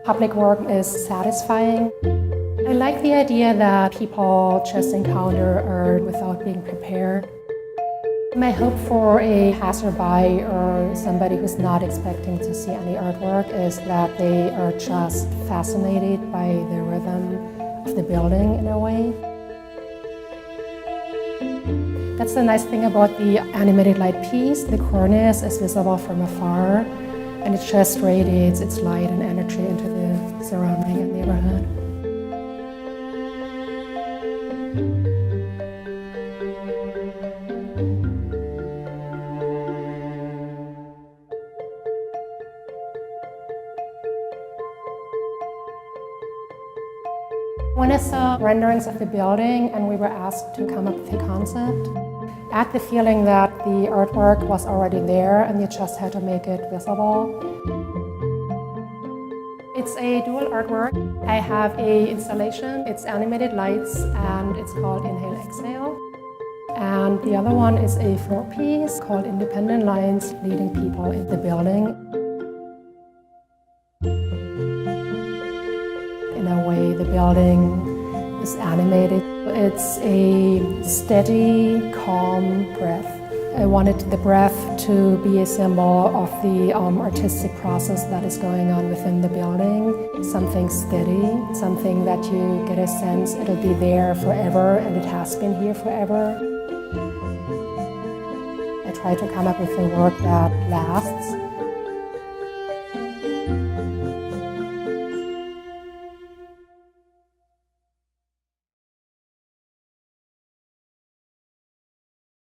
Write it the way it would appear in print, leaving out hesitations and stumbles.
Public work is satisfying. I like the idea that people just encounter art without being prepared. My hope for a passerby or somebody who's not expecting to see any artwork is that they are just fascinated by the rhythm of the building in a way. That's the nice thing about the animated light piece. The cornice is visible from afar, and it just radiates its light and energy into the surrounding neighborhood. When I saw renderings of the building and we were asked to come up with a concept, I had the feeling that the artwork was already there and you just had to make it visible. It's a dual artwork. I have an installation, it's animated lights, and it's called Inhale Exhale. And the other one is a floor piece called Independent Lines Leading People in the Building. In a way, the building is animated. It's a steady, calm breath. I wanted the breath to be a symbol of the artistic process that is going on within the building. Something steady, something that you get a sense it'll be there forever, and it has been here forever. I try to come up with a work that lasts.